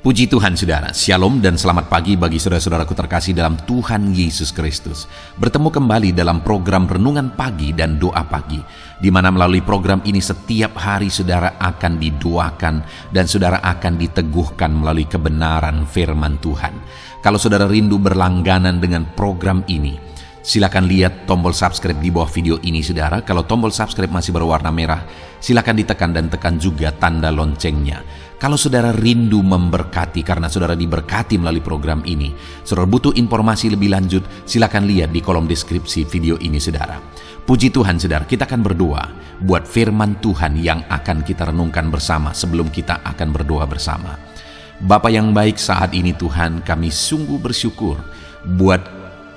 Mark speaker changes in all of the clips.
Speaker 1: Puji Tuhan saudara, Shalom dan selamat pagi bagi saudara-saudaraku terkasih dalam Tuhan Yesus Kristus. Bertemu kembali dalam program Renungan Pagi dan Doa Pagi, di mana melalui program ini setiap hari saudara akan didoakan dan saudara akan diteguhkan melalui kebenaran firman Tuhan. Kalau saudara rindu berlangganan dengan program ini, silakan lihat tombol subscribe di bawah video ini saudara. Kalau tombol subscribe masih berwarna merah, silakan ditekan dan tekan juga tanda loncengnya. Kalau saudara rindu memberkati karena saudara diberkati melalui program ini, saudara butuh informasi lebih lanjut, silakan lihat di kolom deskripsi video ini saudara. Puji Tuhan saudara, kita akan berdoa buat firman Tuhan yang akan kita renungkan bersama sebelum kita akan berdoa bersama. Bapa yang baik, saat ini Tuhan kami sungguh bersyukur buat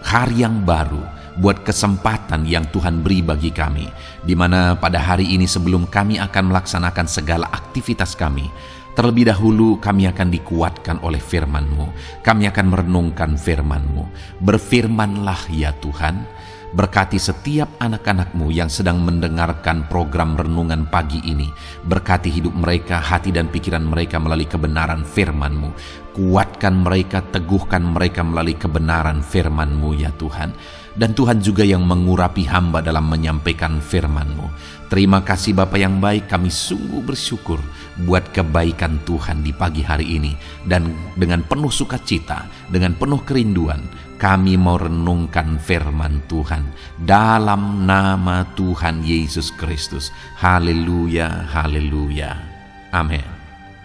Speaker 1: hari yang baru, buat kesempatan yang Tuhan beri bagi kami, di mana pada hari ini sebelum kami akan melaksanakan segala aktivitas kami, terlebih dahulu kami akan dikuatkan oleh firman-Mu. Kami akan merenungkan firman-Mu. Berfirmanlah ya Tuhan, berkati setiap anak-anak-Mu yang sedang mendengarkan program Renungan Pagi ini. Berkati hidup mereka, hati dan pikiran mereka melalui kebenaran firman-Mu. Kuatkan mereka, teguhkan mereka melalui kebenaran firman-Mu ya Tuhan. Dan Tuhan juga yang mengurapi hamba dalam menyampaikan firman-Mu. Terima kasih Bapa yang baik, kami sungguh bersyukur buat kebaikan Tuhan di pagi hari ini. Dan dengan penuh sukacita, dengan penuh kerinduan, kami mau renungkan firman Tuhan dalam nama Tuhan Yesus Kristus. Haleluya, haleluya. Amin.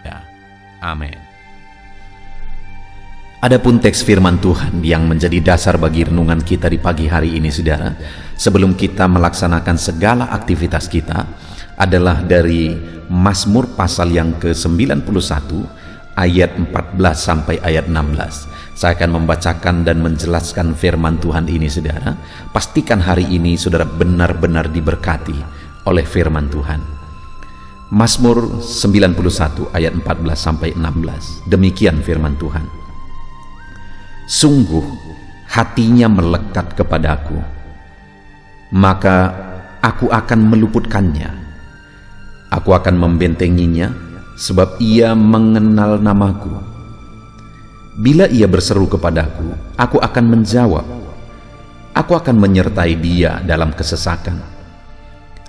Speaker 1: Ya, amin. Adapun teks firman Tuhan yang menjadi dasar bagi renungan kita di pagi hari ini saudara, sebelum kita melaksanakan segala aktivitas kita, adalah dari Mazmur pasal yang ke-91 ayat 14 sampai ayat 16. Saya akan membacakan dan menjelaskan firman Tuhan ini saudara. Pastikan hari ini saudara benar-benar diberkati oleh firman Tuhan. Mazmur 91 ayat 14 sampai 16. Demikian firman Tuhan. Sungguh hatinya melekat kepadaku, maka aku akan meluputkannya. Aku akan membentenginya, sebab ia mengenal namaku. Bila ia berseru kepadaku, aku akan menjawab. Aku akan menyertai dia dalam kesesakan.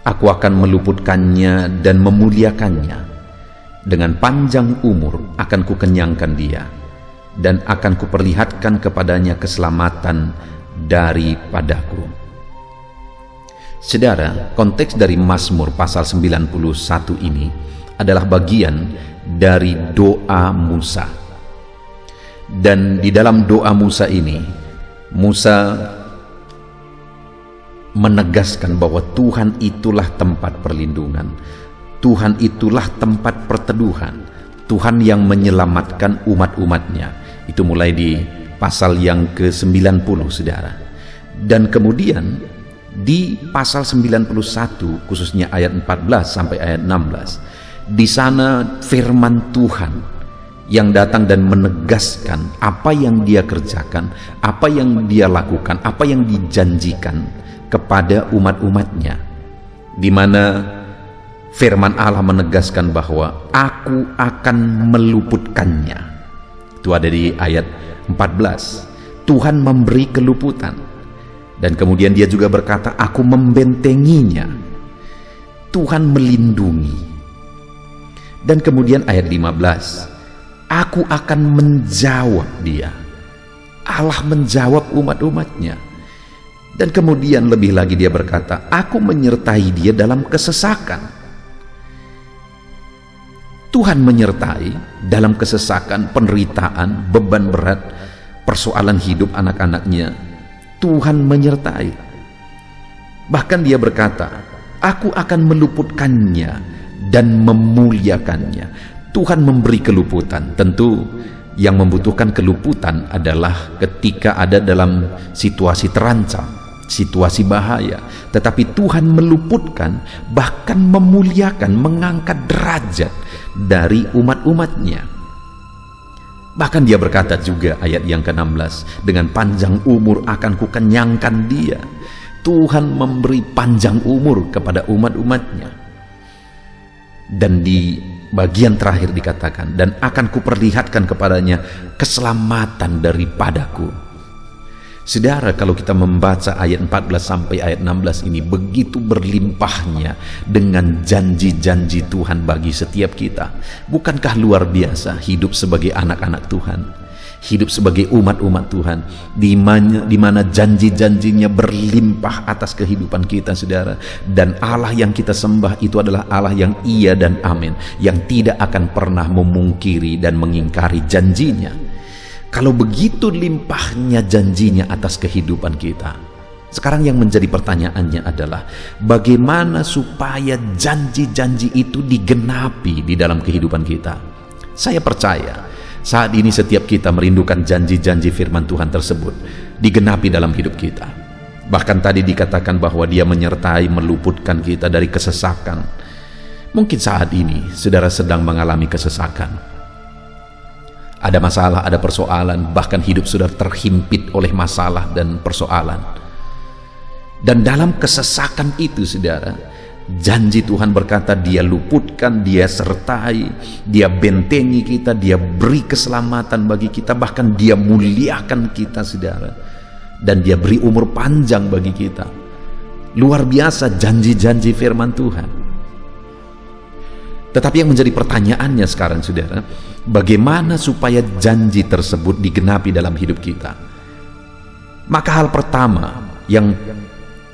Speaker 1: Aku akan meluputkannya dan memuliakannya. Dengan panjang umur akan kukenyangkan dia, dan akan kuperlihatkan kepadanya keselamatan daripadaku. Saudara, konteks dari Mazmur pasal 91 ini adalah bagian dari doa Musa. Dan di dalam doa Musa ini, Musa menegaskan bahwa Tuhan itulah tempat perlindungan, Tuhan itulah tempat perteduhan, Tuhan yang menyelamatkan umat-umatnya. Itu mulai di pasal yang ke-90 saudara. Dan kemudian di pasal 91 khususnya ayat 14 sampai ayat 16, di sana firman Tuhan yang datang dan menegaskan apa yang dia kerjakan, apa yang dia lakukan, apa yang dijanjikan kepada umat-umatnya, di mana firman Allah menegaskan bahwa aku akan meluputkannya. Itu ada di ayat 14. Tuhan memberi keluputan. Dan kemudian dia juga berkata, aku membentenginya. Tuhan melindungi. Dan kemudian ayat 15, aku akan menjawab dia. Allah menjawab umat-umatnya. Dan kemudian lebih lagi dia berkata, aku menyertai dia dalam kesesakan. Tuhan menyertai dalam kesesakan, penderitaan, beban berat, persoalan hidup anak-anaknya. Tuhan menyertai. Bahkan dia berkata, aku akan meluputkannya dan memuliakannya. Tuhan memberi keluputan. Tentu yang membutuhkan keluputan adalah ketika ada dalam situasi terancam, situasi bahaya. Tetapi Tuhan meluputkan, bahkan memuliakan, mengangkat derajat dari umat-umatnya. Bahkan dia berkata juga ayat yang ke-16, dengan panjang umur akan kukenyangkan dia. Tuhan memberi panjang umur kepada umat-umatnya. Dan di bagian terakhir dikatakan, dan akan kuperlihatkan kepadanya keselamatan daripadaku. Saudara, kalau kita membaca ayat 14 sampai ayat 16 ini, begitu berlimpahnya dengan janji-janji Tuhan bagi setiap kita. Bukankah luar biasa hidup sebagai anak-anak Tuhan, hidup sebagai umat-umat Tuhan, di mana janji-janjinya berlimpah atas kehidupan kita, saudara. Dan Allah yang kita sembah itu adalah Allah yang iya dan amin, yang tidak akan pernah memungkiri dan mengingkari janjinya. Kalau begitu limpahnya janjinya atas kehidupan kita, sekarang yang menjadi pertanyaannya adalah bagaimana supaya janji-janji itu digenapi di dalam kehidupan kita. Saya percaya saat ini setiap kita merindukan janji-janji firman Tuhan tersebut digenapi dalam hidup kita. Bahkan tadi dikatakan bahwa Dia menyertai, meluputkan kita dari kesesakan. Mungkin saat ini saudara sedang mengalami kesesakan. Ada masalah, ada persoalan, bahkan hidup sudah terhimpit oleh masalah dan persoalan. Dan dalam kesesakan itu, saudara, janji Tuhan berkata Dia luputkan, Dia sertai, Dia bentengi kita, Dia beri keselamatan bagi kita, bahkan Dia muliakan kita, saudara. Dan Dia beri umur panjang bagi kita. Luar biasa janji-janji firman Tuhan. Tetapi yang menjadi pertanyaannya sekarang, saudara, bagaimana supaya janji tersebut digenapi dalam hidup kita? Maka hal pertama yang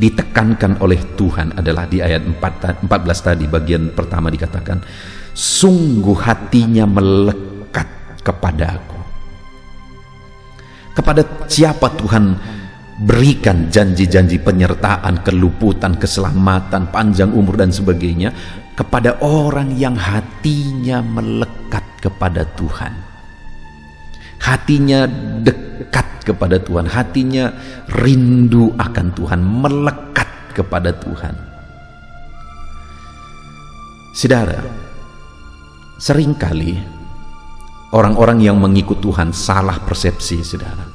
Speaker 1: ditekankan oleh Tuhan adalah di ayat 14 tadi, bagian pertama dikatakan, sungguh hatinya melekat kepadaku. Kepada siapa Tuhan berikan janji-janji penyertaan, keluputan, keselamatan, panjang umur dan sebagainya? Kepada orang yang hatinya melekat kepada Tuhan, hatinya dekat kepada Tuhan, hatinya rindu akan Tuhan, melekat kepada Tuhan. Saudara, seringkali orang-orang yang mengikut Tuhan salah persepsi, saudara.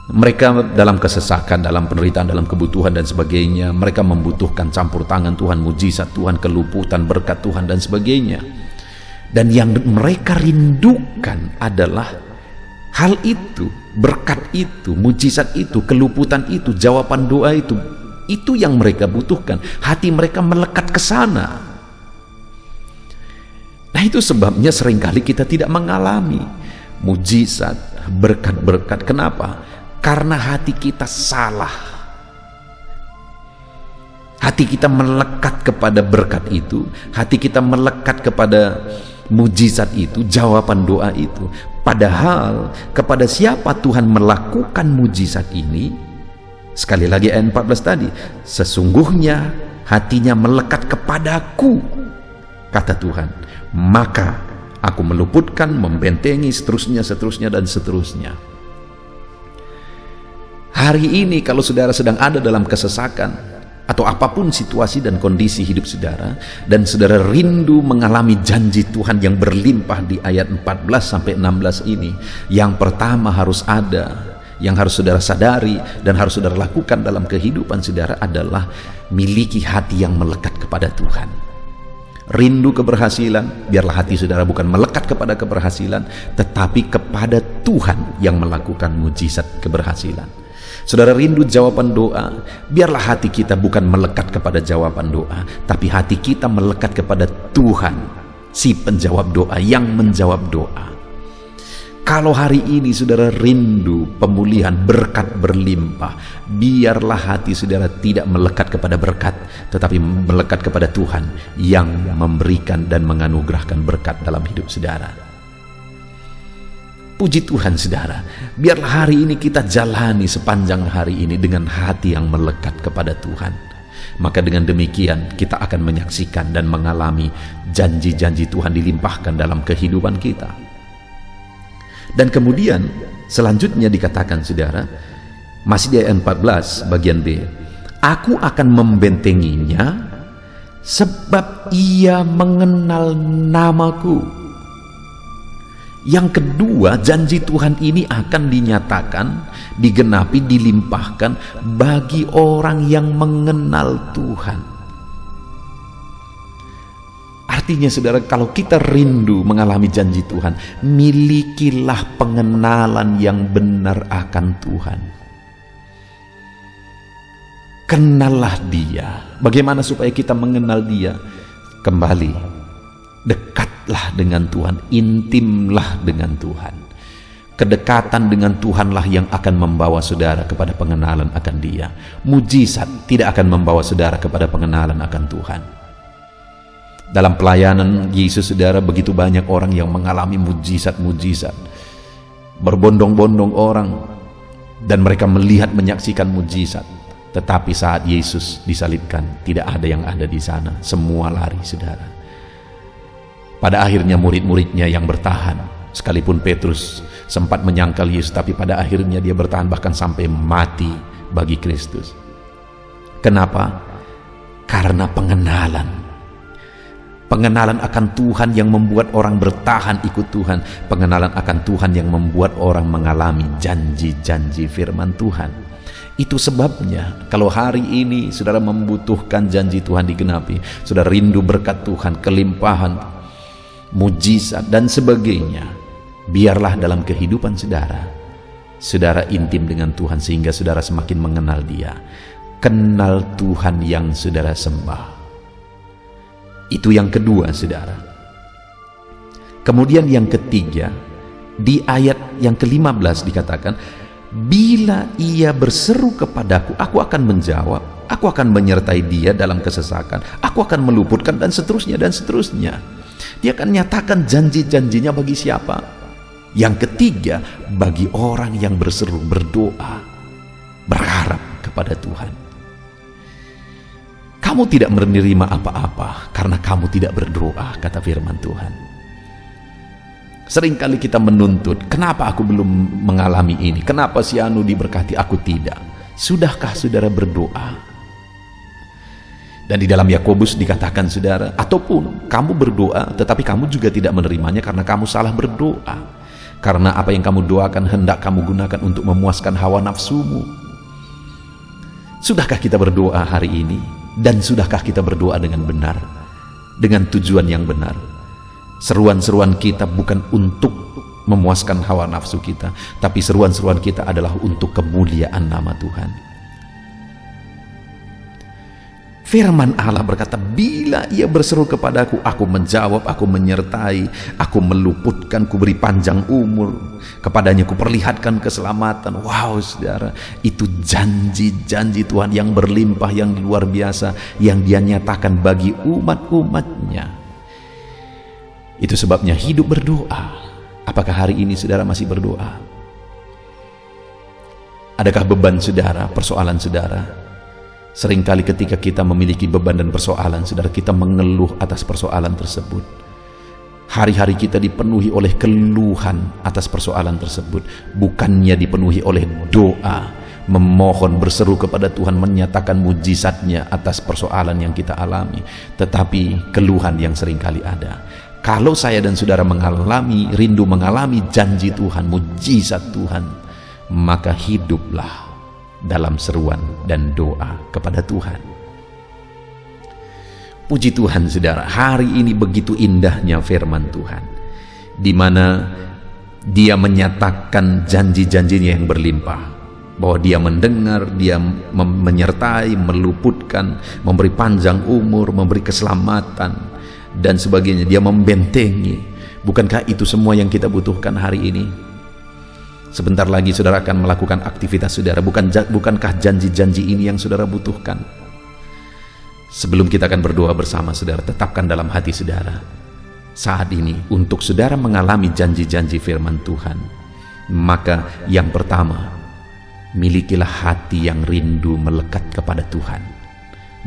Speaker 1: Mereka dalam kesesakan, dalam penderitaan, dalam kebutuhan dan sebagainya, mereka membutuhkan campur tangan Tuhan, mujizat Tuhan, keluputan, berkat Tuhan dan sebagainya. Dan yang mereka rindukan adalah hal itu, berkat itu, mujizat itu, keluputan itu, jawaban doa itu yang mereka butuhkan. Hati mereka melekat ke sana. Nah, itu sebabnya seringkali kita tidak mengalami mujizat, berkat-berkat. Kenapa? Karena hati kita salah. Hati kita melekat kepada berkat itu, hati kita melekat kepada mujizat itu, jawaban doa itu. Padahal kepada siapa Tuhan melakukan mujizat ini? Sekali lagi ayat 14 tadi, sesungguhnya hatinya melekat kepadaku, kata Tuhan, maka aku meluputkan, membentengi, seterusnya dan seterusnya. Hari ini kalau saudara sedang ada dalam kesesakan atau apapun situasi dan kondisi hidup saudara, dan saudara rindu mengalami janji Tuhan yang berlimpah di ayat 14 sampai 16 ini, yang pertama harus ada, yang harus saudara sadari dan harus saudara lakukan dalam kehidupan saudara adalah miliki hati yang melekat kepada Tuhan. Rindu keberhasilan, biarlah hati saudara bukan melekat kepada keberhasilan, tetapi kepada Tuhan yang melakukan mujizat keberhasilan. Saudara rindu jawaban doa, biarlah hati kita bukan melekat kepada jawaban doa, tapi hati kita melekat kepada Tuhan, si penjawab doa, yang menjawab doa. Kalau hari ini saudara rindu pemulihan, berkat berlimpah, biarlah hati saudara tidak melekat kepada berkat, tetapi melekat kepada Tuhan yang memberikan dan menganugerahkan berkat dalam hidup saudara. Puji Tuhan saudara, biarlah hari ini kita jalani sepanjang hari ini dengan hati yang melekat kepada Tuhan. Maka dengan demikian kita akan menyaksikan dan mengalami janji-janji Tuhan dilimpahkan dalam kehidupan kita. Dan kemudian selanjutnya dikatakan saudara, masih di ayat 14 bagian B, aku akan membentenginya sebab ia mengenal namaku. Yang kedua, janji Tuhan ini akan dinyatakan, digenapi, dilimpahkan bagi orang yang mengenal Tuhan. Artinya saudara, kalau kita rindu mengalami janji Tuhan, milikilah pengenalan yang benar akan Tuhan. Kenallah Dia. Bagaimana supaya kita mengenal Dia? Kembali, dekatlah dengan Tuhan, intimlah dengan Tuhan. Kedekatan dengan Tuhanlah yang akan membawa saudara kepada pengenalan akan Dia. Mujizat tidak akan membawa saudara kepada pengenalan akan Tuhan. Dalam pelayanan Yesus, saudara, begitu banyak orang yang mengalami mujizat-mujizat. Berbondong-bondong orang, dan mereka melihat, menyaksikan mujizat. Tetapi saat Yesus disalibkan, tidak ada yang ada di sana. Semua lari, saudara. Pada akhirnya murid-muridnya yang bertahan, sekalipun Petrus sempat menyangkal Yesus, tapi pada akhirnya dia bertahan bahkan sampai mati bagi Kristus. Kenapa? Karena pengenalan akan Tuhan yang membuat orang bertahan ikut Tuhan. Pengenalan akan Tuhan yang membuat orang mengalami janji-janji firman Tuhan. Itu sebabnya kalau hari ini saudara membutuhkan janji Tuhan digenapi, saudara rindu berkat Tuhan, kelimpahan, mujizat dan sebagainya, biarlah dalam kehidupan saudara intim dengan Tuhan sehingga saudara semakin mengenal Dia. Kenal Tuhan yang saudara sembah. Itu yang kedua, saudara. Kemudian yang ketiga, di ayat yang ke-15 dikatakan, bila ia berseru kepadaku, aku akan menjawab, aku akan menyertai dia dalam kesesakan, aku akan meluputkan, dan seterusnya dan seterusnya. Dia akan nyatakan janji-janjinya bagi siapa? Yang ketiga, bagi orang yang berseru, berdoa, berharap kepada Tuhan. Kamu tidak menerima apa-apa karena kamu tidak berdoa, kata firman Tuhan. Seringkali kita menuntut, kenapa aku belum mengalami ini? Kenapa si anu diberkati, aku tidak? Sudahkah saudara berdoa? Dan di dalam Yakobus dikatakan, saudara, ataupun kamu berdoa tetapi kamu juga tidak menerimanya karena kamu salah berdoa. Karena apa yang kamu doakan hendak kamu gunakan untuk memuaskan hawa nafsumu. Sudahkah kita berdoa hari ini? Dan sudahkah kita berdoa dengan benar, dengan tujuan yang benar? Seruan-seruan kita bukan untuk memuaskan hawa nafsu kita, tapi seruan-seruan kita adalah untuk kemuliaan nama Tuhan. Firman Allah berkata, bila ia berseru kepadaku, aku menjawab, aku menyertai, aku meluputkan, ku beri panjang umur, kepadanya ku perlihatkan keselamatan. Wow, saudara, itu janji-janji Tuhan yang berlimpah, yang luar biasa, yang Dia nyatakan bagi umat-umatnya. Itu sebabnya hidup berdoa. Apakah hari ini saudara masih berdoa? Adakah beban saudara, persoalan saudara? Seringkali ketika kita memiliki beban dan persoalan, saudara, kita mengeluh atas persoalan tersebut. Hari-hari kita dipenuhi oleh keluhan atas persoalan tersebut, bukannya dipenuhi oleh doa, memohon, berseru kepada Tuhan, menyatakan mujizatnya atas persoalan yang kita alami, tetapi keluhan yang seringkali ada. Kalau saya dan saudara mengalami, rindu mengalami janji Tuhan, mujizat Tuhan, maka hiduplah dalam seruan dan doa kepada Tuhan. Puji Tuhan, saudara, hari ini begitu indahnya firman Tuhan, di mana Dia menyatakan janji-janjinya yang berlimpah, bahwa Dia mendengar, Dia menyertai, meluputkan, memberi panjang umur, memberi keselamatan dan sebagainya. Dia membentengi. Bukankah itu semua yang kita butuhkan hari ini? Sebentar lagi saudara akan melakukan aktivitas saudara. Bukankah janji-janji ini yang saudara butuhkan? Sebelum kita akan berdoa bersama, saudara, tetapkan dalam hati saudara, saat ini untuk saudara mengalami janji-janji firman Tuhan, maka yang pertama, milikilah hati yang rindu melekat kepada Tuhan.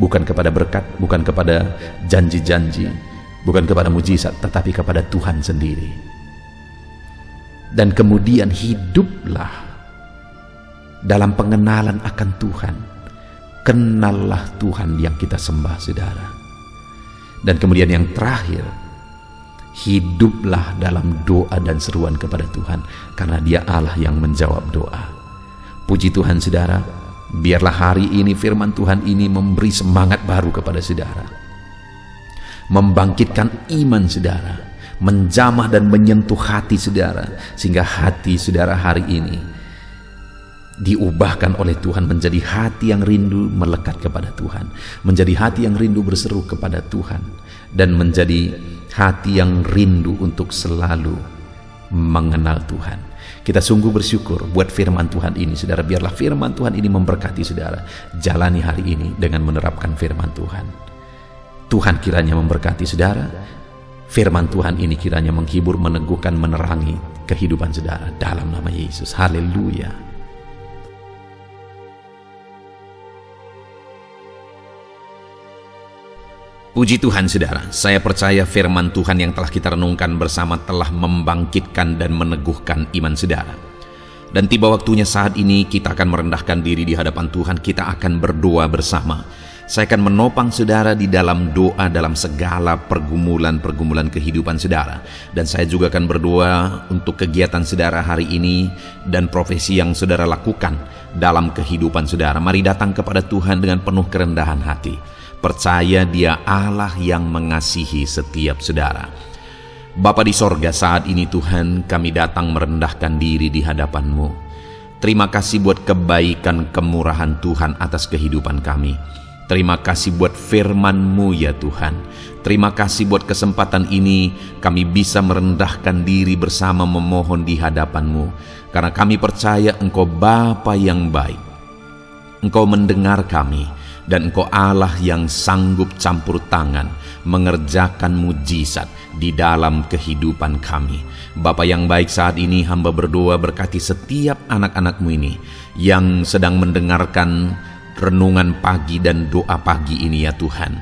Speaker 1: Bukan kepada berkat, bukan kepada janji-janji, bukan kepada mujizat, tetapi kepada Tuhan sendiri. Dan kemudian hiduplah dalam pengenalan akan Tuhan. Kenallah Tuhan yang kita sembah, saudara. Dan kemudian yang terakhir, hiduplah dalam doa dan seruan kepada Tuhan, karena Dia Allah yang menjawab doa. Puji Tuhan, saudara, biarlah hari ini firman Tuhan ini memberi semangat baru kepada saudara. membangkitkan iman saudara, menjamah dan menyentuh hati saudara, sehingga hati saudara hari ini diubahkan oleh Tuhan menjadi hati yang rindu melekat kepada Tuhan, menjadi hati yang rindu berseru kepada Tuhan, dan menjadi hati yang rindu untuk selalu mengenal Tuhan. Kita sungguh bersyukur buat firman Tuhan ini, saudara. Biarlah firman Tuhan ini memberkati saudara. Jalani hari ini dengan menerapkan firman Tuhan. Tuhan kiranya memberkati saudara. Firman Tuhan ini kiranya menghibur, meneguhkan, menerangi kehidupan saudara. Dalam nama Yesus. Haleluya. Puji Tuhan saudara, saya percaya firman Tuhan yang telah kita renungkan bersama telah membangkitkan dan meneguhkan iman saudara. Dan tiba waktunya saat ini kita akan merendahkan diri di hadapan Tuhan, kita akan berdoa bersama. Saya akan menopang saudara di dalam doa dalam segala pergumulan-pergumulan kehidupan saudara. Dan saya juga akan berdoa untuk kegiatan saudara hari ini dan profesi yang saudara lakukan dalam kehidupan saudara. Mari datang kepada Tuhan dengan penuh kerendahan hati. Percaya Dia Allah yang mengasihi setiap saudara. Bapa di sorga, saat ini Tuhan kami datang merendahkan diri di hadapan-Mu. Terima kasih buat kebaikan kemurahan Tuhan atas kehidupan kami. Terima kasih buat firman-Mu ya Tuhan. Terima kasih buat kesempatan ini kami bisa merendahkan diri bersama memohon di hadapan-Mu. Karena kami percaya Engkau Bapa yang baik. Engkau mendengar kami. Dan Engkau Allah yang sanggup campur tangan mengerjakan mujizat di dalam kehidupan kami. Bapa yang baik, saat ini hamba berdoa berkati setiap anak-anak-Mu ini yang sedang mendengarkan renungan pagi dan doa pagi ini ya Tuhan.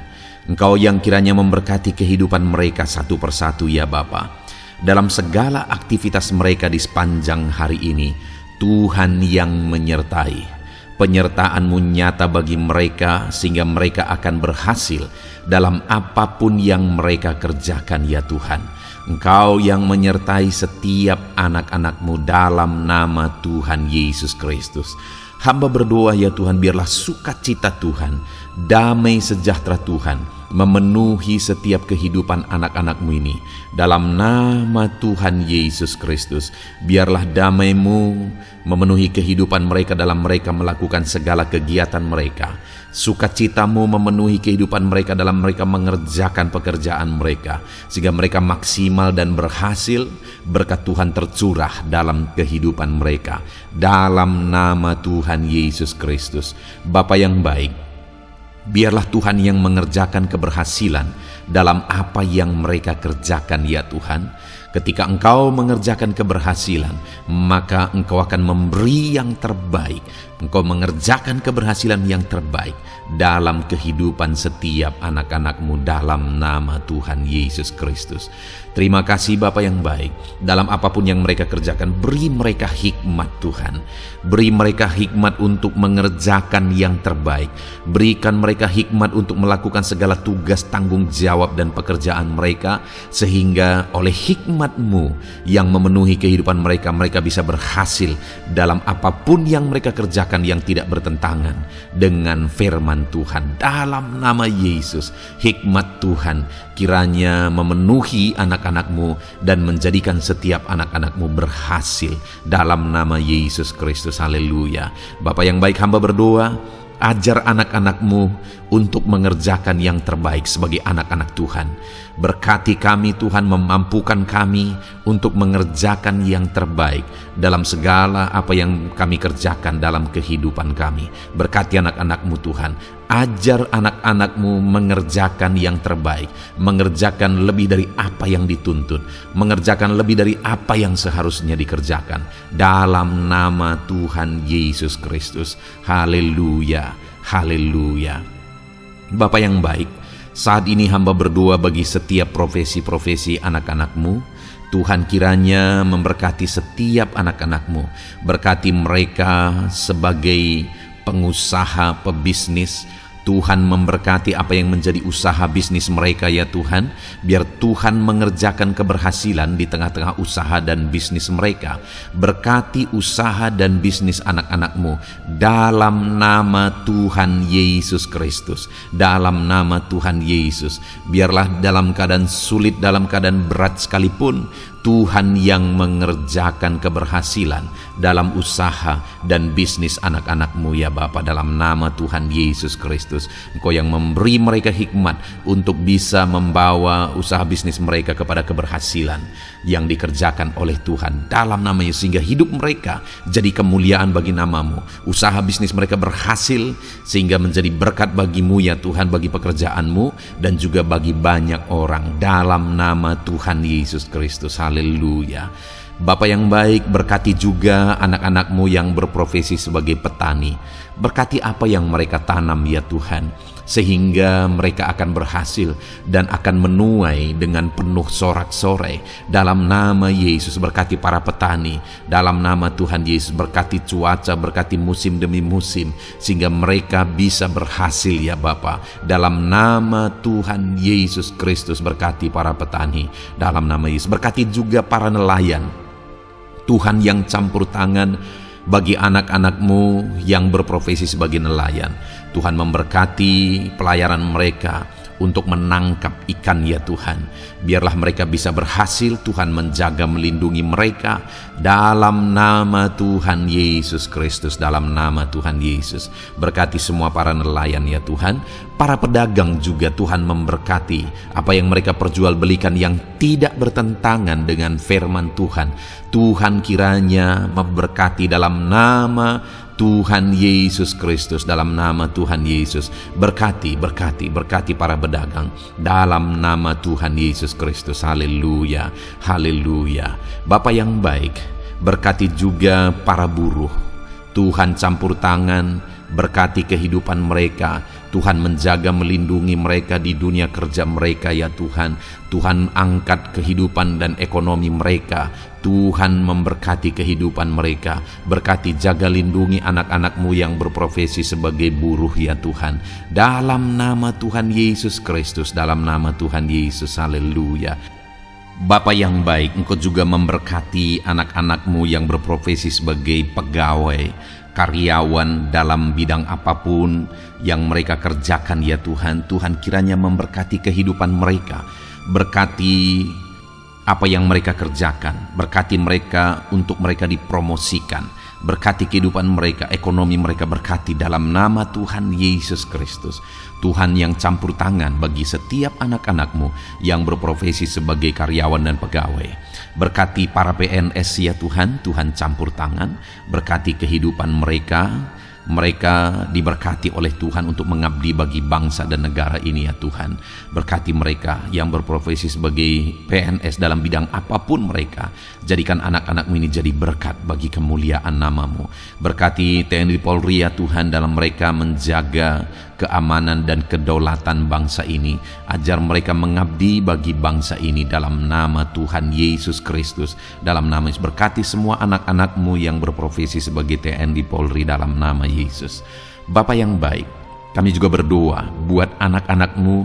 Speaker 1: Engkau yang kiranya memberkati kehidupan mereka satu persatu ya Bapa. Dalam segala aktivitas mereka di sepanjang hari ini, Tuhan yang menyertai. Penyertaan-Mu nyata bagi mereka sehingga mereka akan berhasil dalam apapun yang mereka kerjakan ya Tuhan. Engkau yang menyertai setiap anak-anak-Mu dalam nama Tuhan Yesus Kristus. Hamba berdoa ya Tuhan, biarlah sukacita Tuhan, damai sejahtera Tuhan memenuhi setiap kehidupan anak-anak-Mu ini. Dalam nama Tuhan Yesus Kristus, biarlah damai-Mu memenuhi kehidupan mereka dalam mereka melakukan segala kegiatan mereka. Sukacita-Mu memenuhi kehidupan mereka dalam mereka mengerjakan pekerjaan mereka, sehingga mereka maksimal dan berhasil. Berkat Tuhan tercurah dalam kehidupan mereka. Dalam nama Tuhan Yesus Kristus. Bapa yang baik, biarlah Tuhan yang mengerjakan keberhasilan dalam apa yang mereka kerjakan ya Tuhan. Ketika Engkau mengerjakan keberhasilan, maka Engkau akan memberi yang terbaik. Engkau mengerjakan keberhasilan yang terbaik dalam kehidupan setiap anak-anak-Mu dalam nama Tuhan Yesus Kristus. Terima kasih Bapa yang baik. Dalam apapun yang mereka kerjakan, beri mereka hikmat Tuhan. Beri mereka hikmat untuk mengerjakan yang terbaik. Berikan mereka hikmat untuk melakukan segala tugas, tanggung jawab dan pekerjaan mereka, sehingga oleh hikmat-Mu yang memenuhi kehidupan mereka, mereka bisa berhasil dalam apapun yang mereka kerjakan yang tidak bertentangan dengan firman Tuhan. Dalam nama Yesus, hikmat Tuhan kiranya memenuhi anak-anak-Mu dan menjadikan setiap anak-anak-Mu berhasil dalam nama Yesus Kristus. Haleluya. Bapa yang baik, hamba berdoa, ajar anak-anak-Mu untuk mengerjakan yang terbaik sebagai anak-anak Tuhan. Berkati kami Tuhan, memampukan kami untuk mengerjakan yang terbaik dalam segala apa yang kami kerjakan dalam kehidupan kami. Berkati anak-anak-Mu Tuhan. Ajar anak-anak-Mu mengerjakan yang terbaik, mengerjakan lebih dari apa yang dituntut, mengerjakan lebih dari apa yang seharusnya dikerjakan. Dalam nama Tuhan Yesus Kristus. Haleluya, haleluya. Bapa yang baik, saat ini hamba berdoa bagi setiap profesi-profesi anak-anak-Mu. Tuhan kiranya memberkati setiap anak-anak-Mu. Berkati mereka sebagai pengusaha, pebisnis. Tuhan memberkati apa yang menjadi usaha bisnis mereka ya Tuhan. Biar Tuhan mengerjakan keberhasilan di tengah-tengah usaha dan bisnis mereka. Berkati usaha dan bisnis anak-anak-Mu dalam nama Tuhan Yesus Kristus. Dalam nama Tuhan Yesus. Biarlah dalam keadaan sulit, dalam keadaan berat sekalipun, Tuhan yang mengerjakan keberhasilan dalam usaha dan bisnis anak-anak-Mu ya Bapa, dalam nama Tuhan Yesus Kristus. Engkau yang memberi mereka hikmat untuk bisa membawa usaha bisnis mereka kepada keberhasilan yang dikerjakan oleh Tuhan dalam nama Yesus, sehingga hidup mereka jadi kemuliaan bagi nama-Mu. Usaha bisnis mereka berhasil sehingga menjadi berkat bagi-Mu ya Tuhan, bagi pekerjaan-Mu dan juga bagi banyak orang dalam nama Tuhan Yesus Kristus. Haleluya. Bapa yang baik, berkati juga anak-anak-Mu yang berprofesi sebagai petani. Berkati apa yang mereka tanam ya Tuhan, sehingga mereka akan berhasil dan akan menuai dengan penuh sorak-sorai. Dalam nama Yesus, berkati para petani. Dalam nama Tuhan Yesus, berkati cuaca, berkati musim demi musim, sehingga mereka bisa berhasil ya Bapa. Dalam nama Tuhan Yesus Kristus, berkati para petani. Dalam nama Yesus, berkati juga para nelayan. Tuhan yang campur tangan bagi anak-anak-Mu yang berprofesi sebagai nelayan. Tuhan memberkati pelayaran mereka untuk menangkap ikan ya Tuhan. Biarlah mereka bisa berhasil. Tuhan menjaga, melindungi mereka dalam nama Tuhan Yesus Kristus. Dalam nama Tuhan Yesus, berkati semua para nelayan ya Tuhan. Para pedagang juga Tuhan memberkati apa yang mereka perjualbelikan yang tidak bertentangan dengan firman Tuhan. Tuhan kiranya memberkati dalam nama Tuhan Yesus Kristus. Dalam nama Tuhan Yesus, berkati para pedagang dalam nama Tuhan Yesus Kristus. Haleluya, haleluya. Bapa yang baik, berkati juga para buruh. Tuhan campur tangan, berkati kehidupan mereka. Tuhan menjaga, melindungi mereka di dunia kerja mereka ya Tuhan. Tuhan angkat kehidupan dan ekonomi mereka. Tuhan memberkati kehidupan mereka. Berkati, jaga, lindungi anak-anak-Mu yang berprofesi sebagai buruh ya Tuhan. Dalam nama Tuhan Yesus Kristus, dalam nama Tuhan Yesus. Haleluya. Bapa yang baik, Engkau juga memberkati anak-anak-Mu yang berprofesi sebagai pegawai, karyawan dalam bidang apapun yang mereka kerjakan ya Tuhan. Tuhan kiranya memberkati kehidupan mereka. Berkati apa yang mereka kerjakan. Berkati mereka untuk mereka dipromosikan. Berkati kehidupan mereka, ekonomi mereka, berkati dalam nama Tuhan Yesus Kristus. Tuhan yang campur tangan bagi setiap anak-anak-Mu yang berprofesi sebagai karyawan dan pegawai. Berkati para PNS ya Tuhan, Tuhan campur tangan. Berkati kehidupan mereka. Mereka diberkati oleh Tuhan untuk mengabdi bagi bangsa dan negara ini ya Tuhan. Berkati mereka yang berprofesi sebagai PNS dalam bidang apapun mereka. Jadikan anak-anak-Mu ini jadi berkat bagi kemuliaan nama-Mu. Berkati TNI Polri ya Tuhan, dalam mereka menjaga keamanan dan kedaulatan bangsa ini. Ajar mereka mengabdi bagi bangsa ini dalam nama Tuhan Yesus Kristus. Dalam nama Yesus, berkati semua anak-anak-Mu yang berprofesi sebagai TNI Polri dalam nama Yesus. Bapa yang baik, kami juga berdoa buat anak-anak-Mu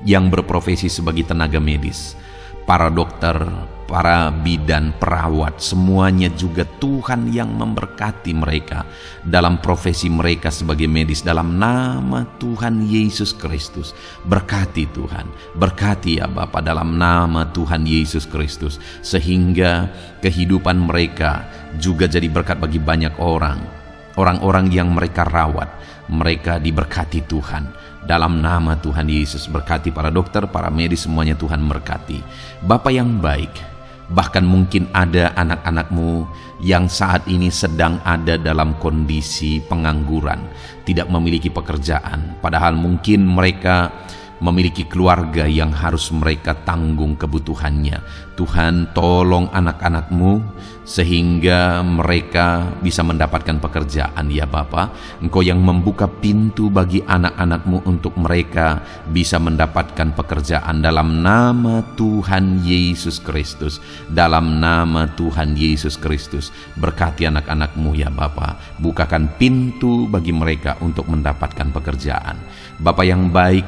Speaker 1: yang berprofesi sebagai tenaga medis, para dokter, para bidan, perawat, semuanya juga Tuhan yang memberkati mereka dalam profesi mereka sebagai medis dalam nama Tuhan Yesus Kristus. Berkati Tuhan, berkati ya Bapa dalam nama Tuhan Yesus Kristus, sehingga kehidupan mereka juga jadi berkat bagi banyak orang-orang yang mereka rawat. Mereka diberkati Tuhan dalam nama Tuhan Yesus. Berkati para dokter, para medis, semuanya Tuhan berkati. Bapa yang baik, bahkan mungkin ada anak-anak-Mu yang saat ini sedang ada dalam kondisi pengangguran, tidak memiliki pekerjaan, padahal mungkin mereka memiliki keluarga yang harus mereka tanggung kebutuhannya. Tuhan, tolong anak-anak-Mu sehingga mereka bisa mendapatkan pekerjaan ya Bapa. Engkau yang membuka pintu bagi anak-anak-Mu untuk mereka bisa mendapatkan pekerjaan dalam nama Tuhan Yesus Kristus. Dalam nama Tuhan Yesus Kristus, berkati anak-anak-Mu ya Bapa. Bukakan pintu bagi mereka untuk mendapatkan pekerjaan. Bapa yang baik,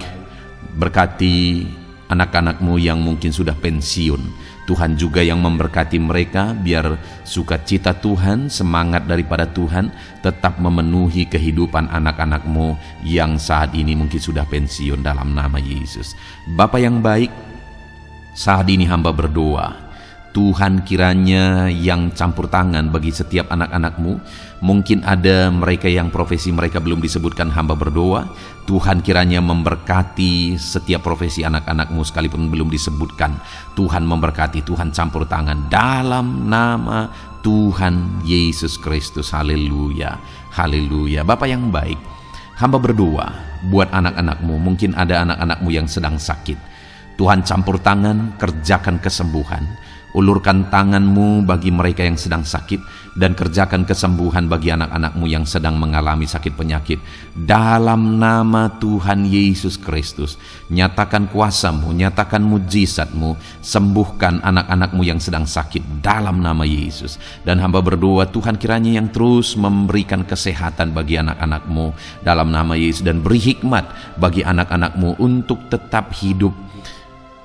Speaker 1: berkati anak-anak-Mu yang mungkin sudah pensiun. Tuhan juga yang memberkati mereka, biar sukacita Tuhan, semangat daripada Tuhan tetap memenuhi kehidupan anak-anak-Mu yang saat ini mungkin sudah pensiun dalam nama Yesus. Bapa yang baik, saat ini hamba berdoa, Tuhan kiranya yang campur tangan bagi setiap anak-anak-Mu. Mungkin ada mereka yang profesi mereka belum disebutkan, hamba berdoa Tuhan kiranya memberkati setiap profesi anak-anak-Mu sekalipun belum disebutkan. Tuhan memberkati, Tuhan campur tangan dalam nama Tuhan Yesus Kristus. Haleluya, haleluya. Bapa yang baik, hamba berdoa buat anak-anak-Mu. Mungkin ada anak-anak-Mu yang sedang sakit. Tuhan campur tangan, kerjakan kesembuhan. Ulurkan tangan-Mu bagi mereka yang sedang sakit, dan kerjakan kesembuhan bagi anak-anak-Mu yang sedang mengalami sakit penyakit. Dalam nama Tuhan Yesus Kristus, nyatakan kuasa-Mu, nyatakan mujizat-Mu, sembuhkan anak-anak-Mu yang sedang sakit dalam nama Yesus. Dan hamba berdoa Tuhan kiranya yang terus memberikan kesehatan bagi anak-anak-Mu dalam nama Yesus, dan beri hikmat bagi anak-anak-Mu untuk tetap hidup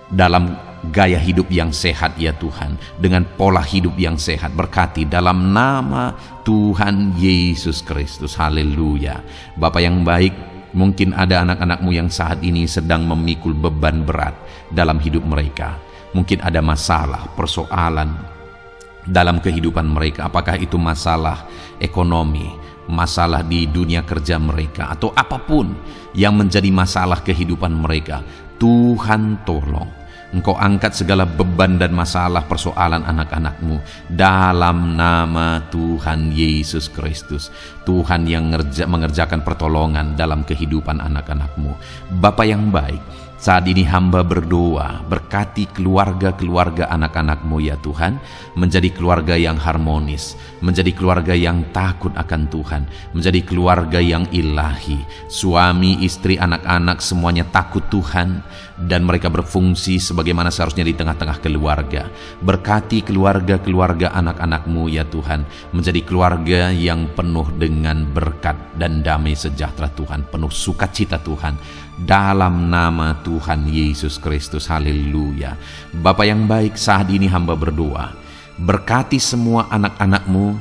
Speaker 1: dalam gaya hidup yang sehat ya Tuhan, dengan pola hidup yang sehat. Berkati dalam nama Tuhan Yesus Kristus. Haleluya. Bapa yang baik, mungkin ada anak-anak-Mu yang saat ini sedang memikul beban berat dalam hidup mereka. Mungkin ada masalah, persoalan dalam kehidupan mereka, apakah itu masalah ekonomi, masalah di dunia kerja mereka, atau apapun yang menjadi masalah kehidupan mereka. Tuhan tolong Engkau angkat segala beban dan masalah persoalan anak-anak-Mu dalam nama Tuhan Yesus Kristus. Tuhan yang mengerjakan pertolongan dalam kehidupan anak-anak-Mu. Bapa yang baik, saat ini hamba berdoa, berkati keluarga-keluarga anak-anak-Mu ya Tuhan, menjadi keluarga yang harmonis, menjadi keluarga yang takut akan Tuhan, menjadi keluarga yang ilahi. Suami, istri, anak-anak semuanya takut Tuhan, dan mereka berfungsi sebagaimana seharusnya di tengah-tengah keluarga. Berkati keluarga-keluarga anak-anak-Mu ya Tuhan, menjadi keluarga yang penuh dengan berkat dan damai sejahtera Tuhan, penuh sukacita Tuhan, dalam nama Tuhan Yesus Kristus. Haleluya. Bapa yang baik, saat ini hamba berdoa, berkati semua anak-anak-Mu,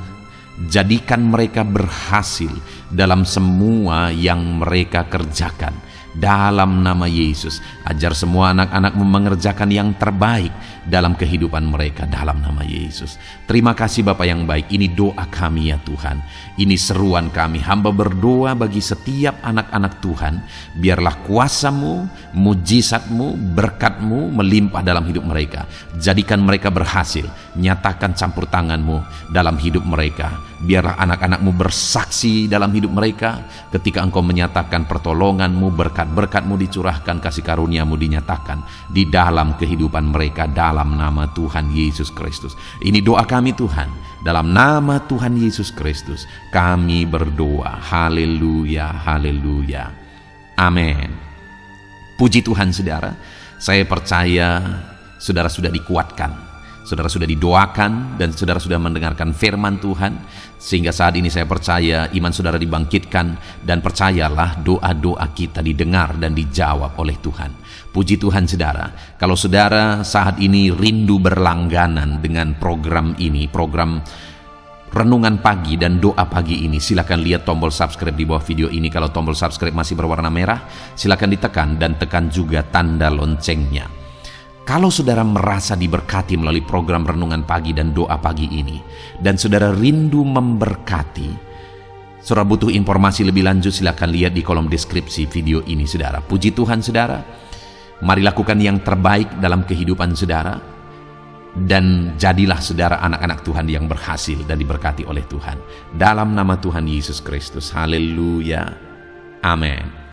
Speaker 1: jadikan mereka berhasil dalam semua yang mereka kerjakan dalam nama Yesus. Ajar semua anak-anak-Mu mengerjakan yang terbaik dalam kehidupan mereka dalam nama Yesus. Terima kasih Bapa yang baik. Ini doa kami ya Tuhan, ini seruan kami. Hamba berdoa bagi setiap anak-anak Tuhan, biarlah kuasa-Mu, mujizat-Mu, berkat-Mu melimpah dalam hidup mereka. Jadikan mereka berhasil, nyatakan campur tangan-Mu dalam hidup mereka. Biarlah anak-anak-Mu bersaksi dalam hidup mereka ketika Engkau menyatakan pertolongan-Mu, berkat-berkat-Mu dicurahkan, kasih karunia-Mu dinyatakan di dalam kehidupan mereka dalam nama Tuhan Yesus Kristus. Ini doa kami Tuhan, dalam nama Tuhan Yesus Kristus kami berdoa. Haleluya, haleluya, amin. Puji Tuhan saudara, saya percaya saudara sudah dikuatkan, saudara sudah didoakan, dan saudara sudah mendengarkan firman Tuhan, sehingga saat ini saya percaya iman saudara dibangkitkan, dan percayalah doa-doa kita didengar dan dijawab oleh Tuhan. Puji Tuhan saudara. Kalau saudara saat ini rindu berlangganan dengan program ini, program Renungan Pagi dan Doa Pagi ini, silakan lihat tombol subscribe di bawah video ini. Kalau tombol subscribe masih berwarna merah, silakan ditekan, dan tekan juga tanda loncengnya. Kalau saudara merasa diberkati melalui program Renungan Pagi dan Doa Pagi ini, dan saudara rindu memberkati, saudara butuh informasi lebih lanjut, silakan lihat di kolom deskripsi video ini saudara. Puji Tuhan saudara, mari lakukan yang terbaik dalam kehidupan saudara, dan jadilah saudara anak-anak Tuhan yang berhasil dan diberkati oleh Tuhan. Dalam nama Tuhan Yesus Kristus. Haleluya, amin.